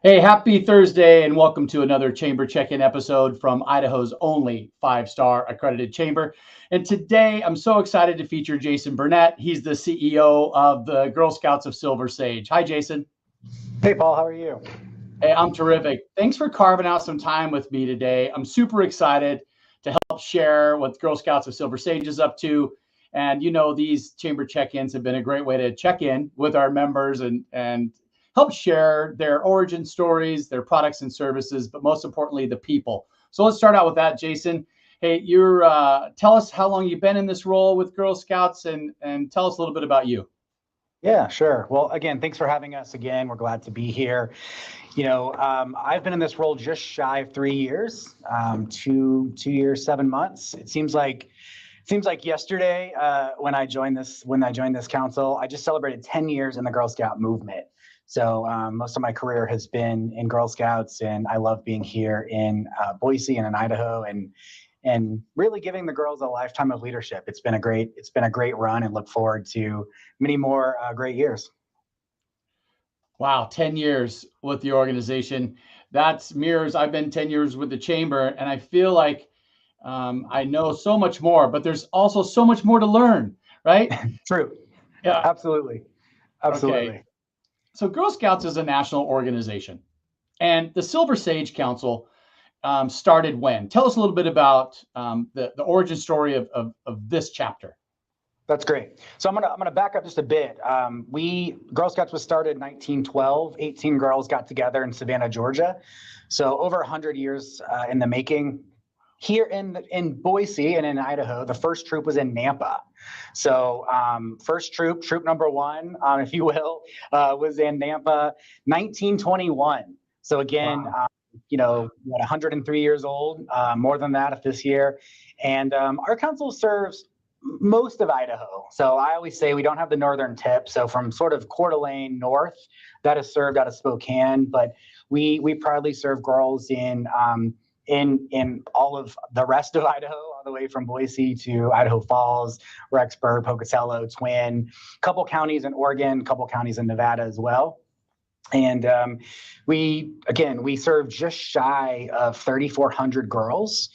Hey, happy Thursday, and welcome to another Chamber Check-in episode from Idaho's only five-star accredited chamber. And today, I'm so excited to feature Jason Burnett. He's the CEO of the Girl Scouts of Silver Sage. Hi, Jason. Hey, Paul, how are you? Hey, I'm terrific. Thanks for carving out some time with me today. I'm super excited to help share what Girl Scouts of Silver Sage is up to. And these chamber check-ins have been a great way to check in with our members and help share their origin stories, their products and services, but most importantly, the people. So let's start out with that, Jason. Hey, tell us how long you've been in this role with Girl Scouts and tell us a little bit about you. Yeah, sure. Well, again, thanks for having us again. We're glad to be here. I've been in this role just shy of 3 years, 2 years, 7 months. It seems like yesterday when I joined this council. I just celebrated 10 years in the Girl Scout movement. So most of my career has been in Girl Scouts, and I love being here in Boise and in Idaho, and really giving the girls a lifetime of leadership. It's been a great run, and look forward to many more great years. Wow, 10 years with the organization. That's mirrors. I've been 10 years with the chamber, and I feel like I know so much more, but there's also so much more to learn, right? True. Yeah. Absolutely. Okay. So Girl Scouts is a national organization, and the Silver Sage Council started when? Tell us a little bit about the origin story of this chapter. That's great. So I'm gonna back up just a bit. Girl Scouts was started in 1912. 18 girls got together in Savannah, Georgia. So over 100 years in the making. Here in Boise and in Idaho, the first troop was in Nampa. So first troop number one, if you will, was in Nampa, 1921. So again, Wow. 103 years old, more than that this year. And our council serves most of Idaho. So I always say we don't have the northern tip. So from sort of Coeur d'Alene north, that is served out of Spokane, but we proudly serve girls in all of the rest of Idaho, all the way from Boise to Idaho Falls, Rexburg, Pocatello, Twin, a couple counties in Oregon, a couple counties in Nevada as well. And we serve just shy of 3,400 girls,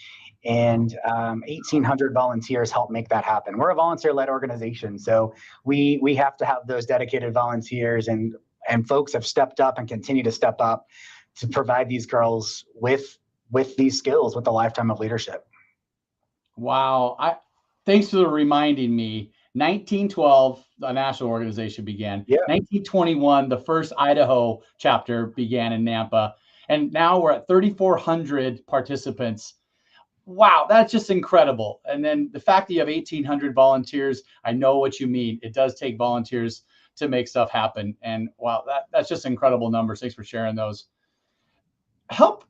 and 1,800 volunteers help make that happen. We're a volunteer-led organization, so we have to have those dedicated volunteers, and folks have stepped up and continue to step up to provide these girls with these skills, with a lifetime of leadership. Wow. Thanks for reminding me. 1912, the national organization began. Yeah. 1921, the first Idaho chapter began in Nampa. And now we're at 3,400 participants. Wow, that's just incredible. And then the fact that you have 1,800 volunteers, I know what you mean. It does take volunteers to make stuff happen. And wow, that's just incredible numbers. Thanks for sharing those. Help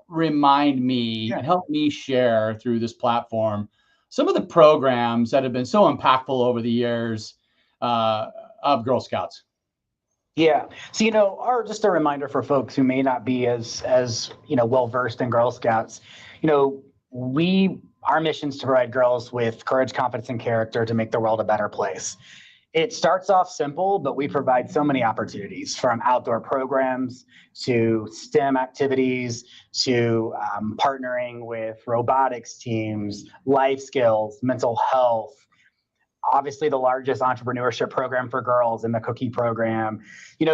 remind me, and help me share through this platform some of the programs that have been so impactful over the years of Girl Scouts. Yeah. So, just a reminder for folks who may not be as well versed in Girl Scouts, our mission is to provide girls with courage, confidence, and character to make the world a better place. It starts off simple, but we provide so many opportunities, from outdoor programs to STEM activities to partnering with robotics teams, life skills, mental health. Obviously, the largest entrepreneurship program for girls in the Cookie program.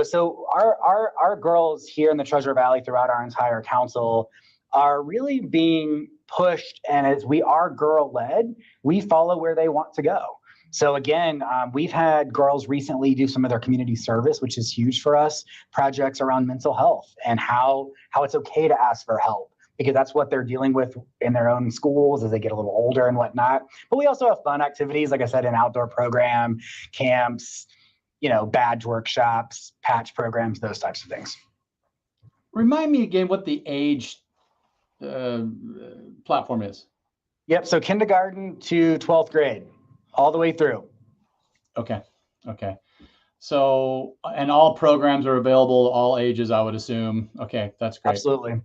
So our girls here in the Treasure Valley throughout our entire council are really being pushed, and as we are girl-led, we follow where they want to go. So again, we've had girls recently do some of their community service, which is huge for us, projects around mental health and how it's okay to ask for help, because that's what they're dealing with in their own schools as they get a little older and whatnot. But we also have fun activities, like I said, an outdoor program, camps, badge workshops, patch programs, those types of things. Remind me again what the age platform is. Yep. So kindergarten to 12th grade, all the way through. Okay. So, and all programs are available, all ages, I would assume. Okay, that's great. Absolutely.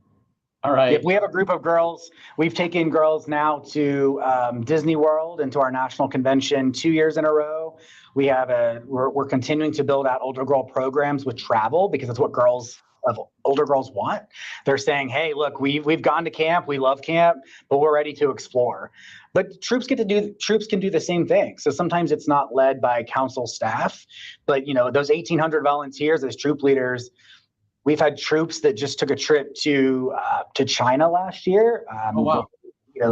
All right. Yep, we have a group of girls. We've taken girls now to Disney World and to our national convention 2 years in a row. We're continuing to build out older girl programs with travel, because that's what girls of older girls want. They're saying, hey, look, we've gone to camp, we love camp, but we're ready to explore. But troops can do the same thing. So sometimes it's not led by council staff, but those 1,800 volunteers as troop leaders. We've had troops that just took a trip to China last year. Oh, wow.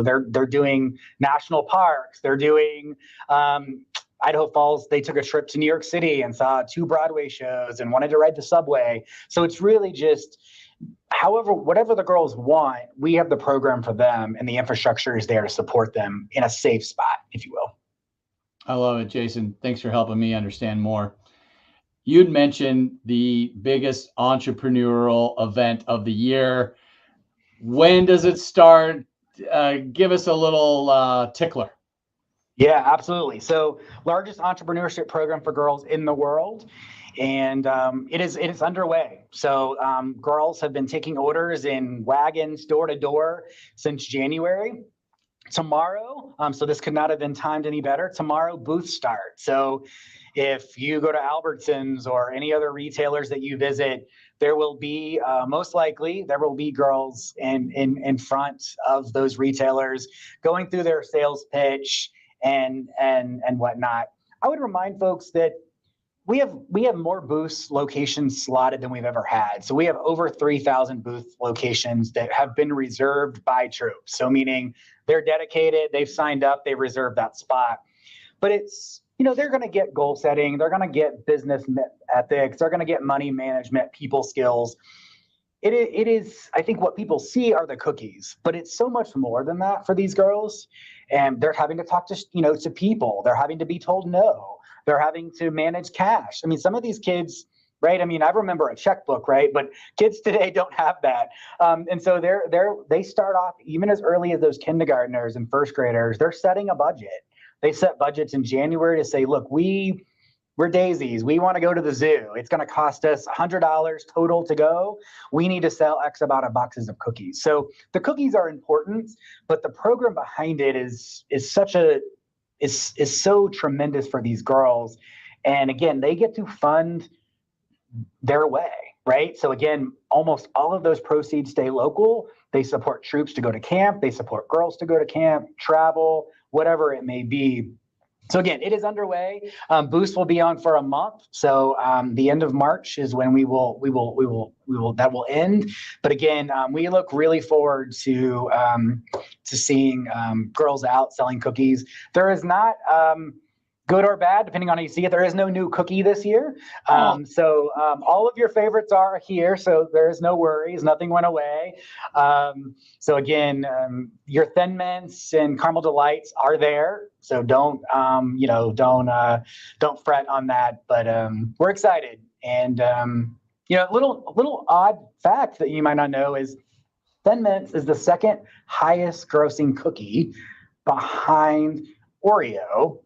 They're doing national parks. They're doing Idaho Falls. They took a trip to New York City and saw 2 Broadway shows and wanted to ride the subway. So it's really just, whatever the girls want, we have the program for them, and the infrastructure is there to support them in a safe spot, if you will. I love it, Jason. Thanks for helping me understand more. You'd mentioned the biggest entrepreneurial event of the year. When does it start? Give us a little tickler. Yeah, absolutely. So, largest entrepreneurship program for girls in the world, and it is underway. So, girls have been taking orders in wagons door to door since January. Tomorrow, so this could not have been timed any better. Tomorrow, booths start. So if you go to Albertsons or any other retailers that you visit, there will be most likely there will be girls in front of those retailers going through their sales pitch and whatnot. I would remind folks that we have more booth locations slotted than we've ever had. So we have over 3,000 booth locations that have been reserved by troops. So meaning they're dedicated, they've signed up, they reserved that spot. But it's, they're going to get goal setting, they're going to get business ethics, they're going to get money management, people skills. It is, I think what people see are the cookies, but it's so much more than that for these girls. And they're having to talk to people. They're having to be told no. They're having to manage cash. I mean, some of these kids, right? I mean, I remember a checkbook, right? But kids today don't have that. And so they start off even as early as those kindergartners and first graders. They're setting a budget. They set budgets in January to say, look, we're daisies. We want to go to the zoo. It's going to cost us $100 total to go. We need to sell X amount of boxes of cookies. So the cookies are important, but the program behind it is so tremendous for these girls. And again, they get to fund their way, right? So again, almost all of those proceeds stay local. They support troops to go to camp. They support girls to go to camp, travel, whatever it may be. So again, it is underway. Boost will be on for a month. So the end of March is when that will end. But again, we look really forward to seeing girls out selling cookies. There is not good or bad, depending on how you see it. There is no new cookie this year. So all of your favorites are here. So there's no worries. Nothing went away. So again, your Thin Mints and Caramel Delights are there. So don't fret on that. But we're excited. And a little odd fact that you might not know is Thin Mints is the second highest grossing cookie behind Oreo.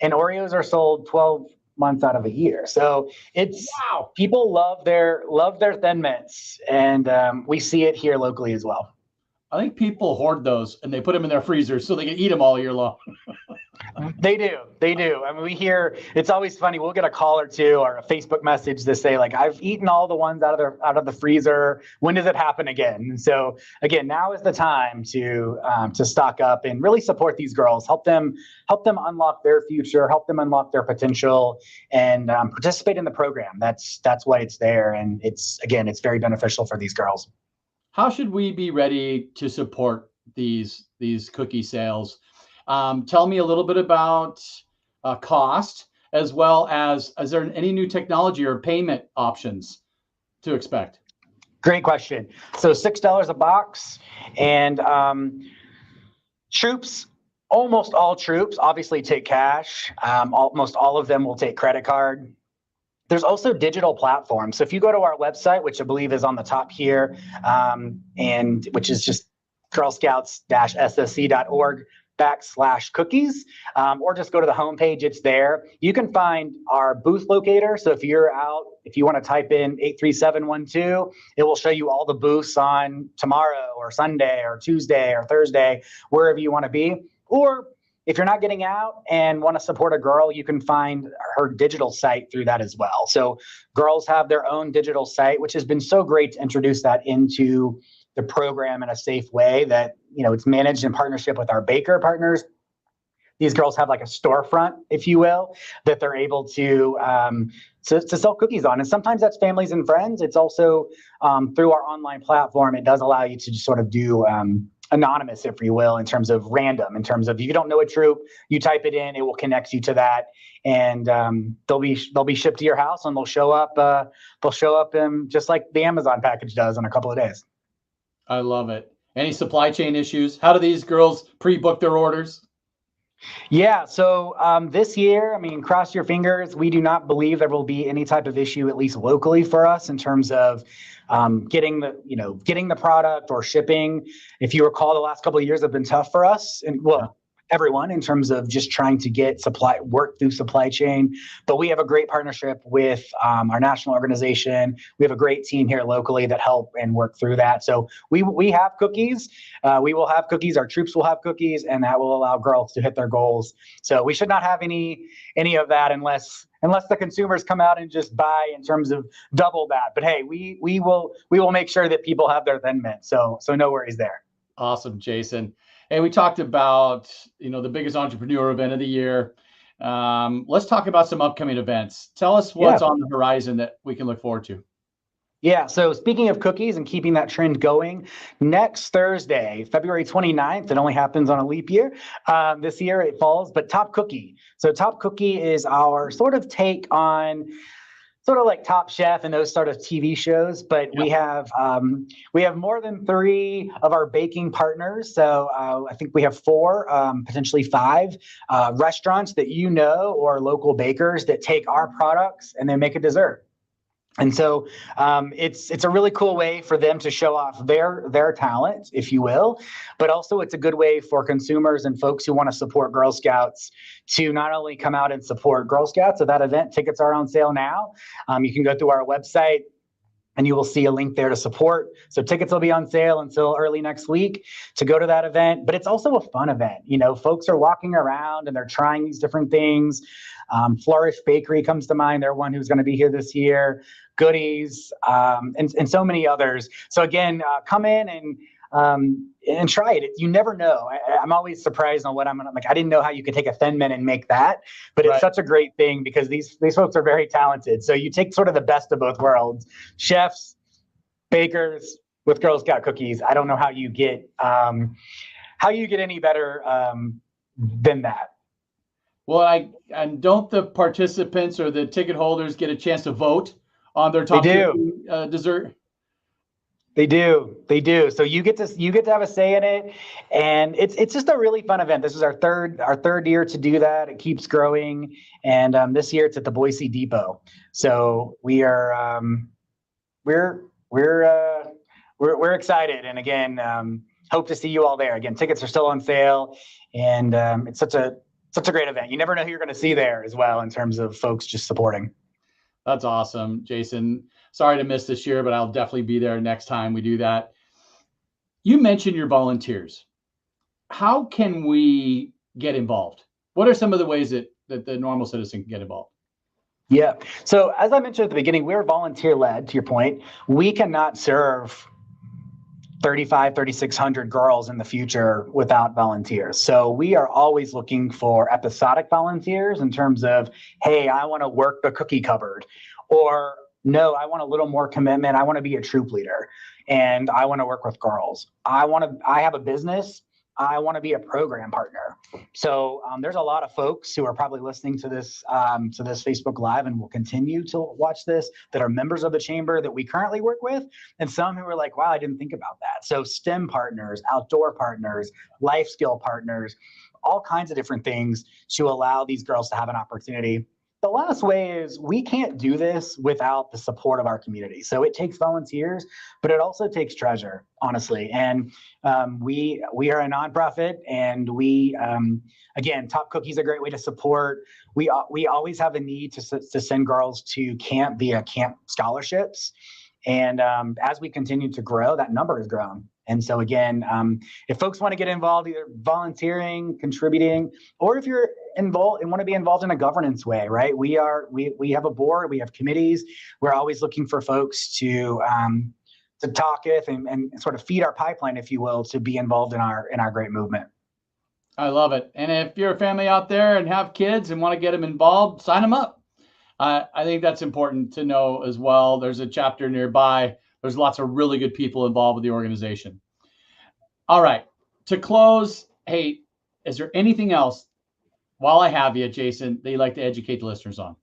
And Oreos are sold 12 months out of a year. So it's wow. People love their Thin Mints, and we see it here locally as well. I think people hoard those and they put them in their freezers so they can eat them all year long. They do. I mean, we hear, it's always funny. We'll get a call or two or a Facebook message to say, like, I've eaten all the ones out of the freezer. When does it happen again? And so again, now is the time to stock up and really support these girls, help them unlock their future, help them unlock their potential, and participate in the program. That's why it's there. And it's very beneficial for these girls. How should we be ready to support these cookie sales? Tell me a little bit about cost, as well as, is there any new technology or payment options to expect? Great question. So $6 a box, and troops, almost all troops obviously take cash. Almost all of them will take credit card. There's also digital platforms. So if you go to our website, which I believe is on the top here, and which is just girlscouts-ssc.org/cookies, or just go to the homepage, it's there. You can find our booth locator. So if you're out, if you want to type in 83712, it will show you all the booths on tomorrow or Sunday or Tuesday or Thursday, wherever you want to be. Or if you're not getting out and want to support a girl, you can find her digital site through that as well. So girls have their own digital site, which has been so great to introduce that into the program in a safe way that, it's managed in partnership with our baker partners. These girls have like a storefront, if you will, that they're able to sell cookies on. And sometimes that's families and friends. It's also through our online platform. It does allow you to just sort of do anonymous, if you will, in terms of random, in terms of if you don't know a troop, you type it in, it will connect you to that. And they'll be shipped to your house, and they'll show up just like the Amazon package does in a couple of days. I love it. Any supply chain issues? How do these girls pre-book their orders? Yeah. So this year, cross your fingers. We do not believe there will be any type of issue, at least locally for us, in terms of getting the product or shipping. If you recall, the last couple of years have been tough for us, and everyone, in terms of just trying to get work through supply chain. But we have a great partnership with our national organization. We have a great team here locally that help and work through that. So we have cookies. We will have cookies. Our troops will have cookies, and that will allow girls to hit their goals. So we should not have any of that unless the consumers come out and just buy in terms of double that. But hey, we will make sure that people have their Thin Mint. So no worries there. Awesome, Jason. Hey, we talked about, the biggest entrepreneur event of the year. Let's talk about some upcoming events. Tell us what's on the horizon that we can look forward to. Yeah. So speaking of cookies and keeping that trend going, next Thursday, February 29th, it only happens on a leap year. This year it falls, but Top Cookie. So Top Cookie is our sort of take on sort of like Top Chef and those sort of TV shows, but we have more than 3 of our baking partners. So I think we have 4, potentially 5 restaurants that or local bakers that take our products and then make a dessert. And so it's a really cool way for them to show off their talent, if you will, but also it's a good way for consumers and folks who want to support Girl Scouts to not only come out and support Girl Scouts at that event. Tickets are on sale now. You can go through our website and you will see a link there to support. So tickets will be on sale until early next week to go to that event. But it's also a fun event. Folks are walking around and they're trying these different things. Flourish Bakery comes to mind. They're one who's going to be here this year. Goodies, and so many others. So again, come in and try it. You never know. I'm always surprised on what I'm like. I didn't know how you could take a Thin Mint and make that, but it's such a great thing because these folks are very talented. So you take sort of the best of both worlds: chefs, bakers with Girl Scout cookies. I don't know how you get any better than that. Well, and don't the participants or the ticket holders get a chance to vote on their top dessert? They do. So you get to have a say in it, and it's just a really fun event. This is our third year to do that. It keeps growing, and this year it's at the Boise Depot. So we are we're excited, and again, hope to see you all there. Again, tickets are still on sale, and it's such a great event. You never know who you're going to see there as well in terms of folks just supporting. That's awesome, Jason. Sorry to miss this year, but I'll definitely be there next time we do that. You mentioned your volunteers. How can we get involved? What are some of the ways that the normal citizen can get involved? Yeah. So as I mentioned at the beginning, we're volunteer led, to your point. We cannot serve 3,600 girls in the future without volunteers. So we are always looking for episodic volunteers in terms of, hey, I want to work the cookie cupboard, or no, I want a little more commitment. I want to be a troop leader and I want to work with girls. I have a business. I want to be a program partner. So there's a lot of folks who are probably listening to this Facebook Live and will continue to watch this that are members of the chamber that we currently work with, and some who are like, wow, I didn't think about that. So STEM partners, outdoor partners, life skill partners, all kinds of different things to allow these girls to have an opportunity. The last way is we can't do this without the support of our community. So it takes volunteers, but it also takes treasure, honestly. And we are a nonprofit, and again, Top Cookie is a great way to support. We always have a need to send girls to camp via camp scholarships. And as we continue to grow, that number has grown. And so again, if folks want to get involved, either volunteering, contributing, or if you're involved and want to be involved in a governance way, right? We have a board, we have committees. We're always looking for folks to talk with and sort of feed our pipeline, if you will, to be involved in our great movement. I love it. And if you're a family out there and have kids and want to get them involved, sign them up. I think that's important to know as well. There's a chapter nearby. There's lots of really good people involved with the organization. All right. To close, hey, is there anything else while I have you, Jason, that you'd like to educate the listeners on?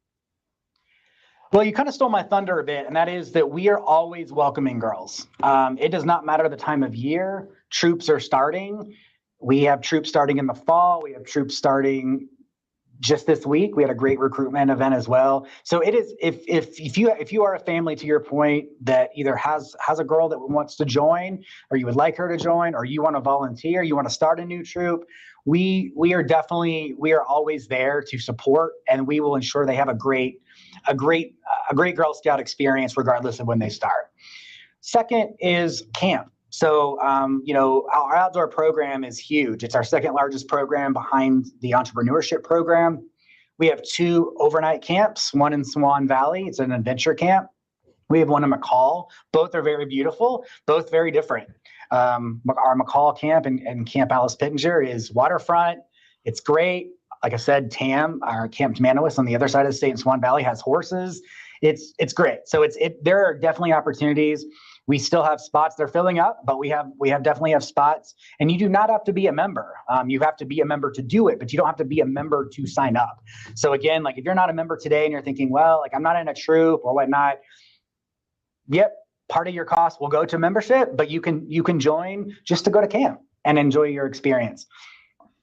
Well, you kind of stole my thunder a bit, and that is that we are always welcoming girls. It does not matter the time of year. Troops are starting. We have troops starting in the fall. We have troops starting just this week. We had a great recruitment event as well. So it is, if you are a family, to your point, that either has a girl that wants to join, or you would like her to join, or you want to volunteer, you want to start a new troop, we are always there to support, and we will ensure they have a great Girl Scout experience regardless of when they start. Second is camp. So, our outdoor program is huge. It's our second largest program behind the entrepreneurship program. We have 2 overnight camps, one in Swan Valley. It's an adventure camp. We have one in McCall. Both are very beautiful, both very different. Our McCall camp and Camp Alice Pittenger is waterfront. It's great. Like I said, TAM, our Camp Manawis on the other side of the state in Swan Valley, has horses. It's great. So there are definitely opportunities. We still have spots. They're filling up, but we definitely have spots. And you do not have to be a member. You have to be a member to do it, but you don't have to be a member to sign up. So again, like if you're not a member today and you're thinking, well, like I'm not in a troop or whatnot, yep, part of your cost will go to membership, but you can join just to go to camp and enjoy your experience.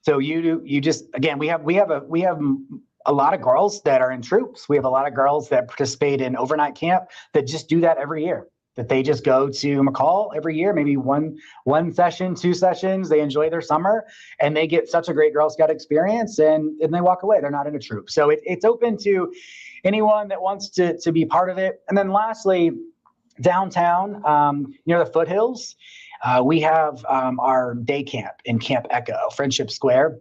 So you just, again, we have a lot of girls that are in troops. We have a lot of girls that participate in overnight camp that just do that every year. That they just go to McCall every year, maybe one session, 2 sessions. They enjoy their summer and they get such a great Girl Scout experience, and they walk away. They're not in a troop. So it's open to anyone that wants to be part of it. And then lastly, downtown, near the foothills, we have our day camp in Camp Echo, Friendship Square.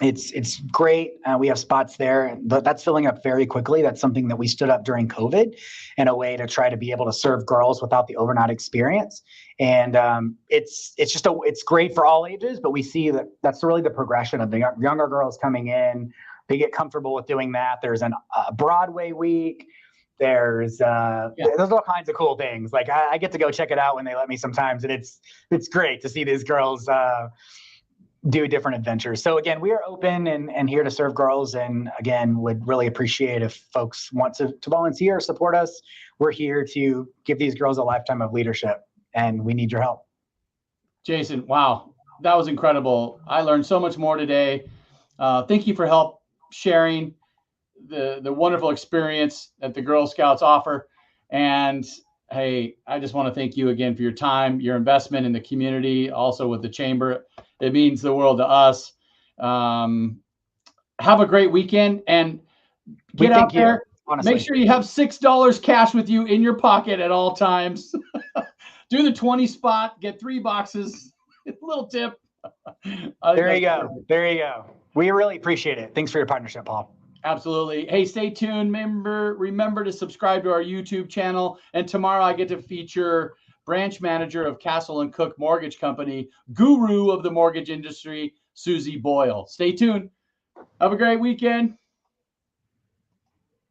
It's great. We have spots there. That's filling up very quickly. That's something that we stood up during COVID in a way to try to be able to serve girls without the overnight experience. And it's great for all ages, but we see that's really the progression of the younger girls coming in. They get comfortable with doing that. There's a Broadway week. There's all kinds of cool things. Like I get to go check it out when they let me sometimes, and it's great to see these girls do different adventures. So again, we are open and here to serve girls, and again, would really appreciate if folks want to volunteer or support us. We're here to give these girls a lifetime of leadership, and we need your help. Jason, wow, that was incredible. I learned so much more today. Thank you for help sharing the wonderful experience that the Girl Scouts offer. And hey, I just want to thank you again for your time, your investment in the community, also with the chamber. It means the world to us. Have a great weekend and get out there. Honestly. Make sure you have $6 cash with you in your pocket at all times. Do the 20 spot, get 3 boxes, a little tip. There you go. There you go. We really appreciate it. Thanks for your partnership, Paul. Absolutely. Hey, stay tuned. Remember to subscribe to our YouTube channel. And tomorrow I get to feature branch manager of Castle and Cook Mortgage Company, guru of the mortgage industry, Susie Boyle. Stay tuned. Have a great weekend.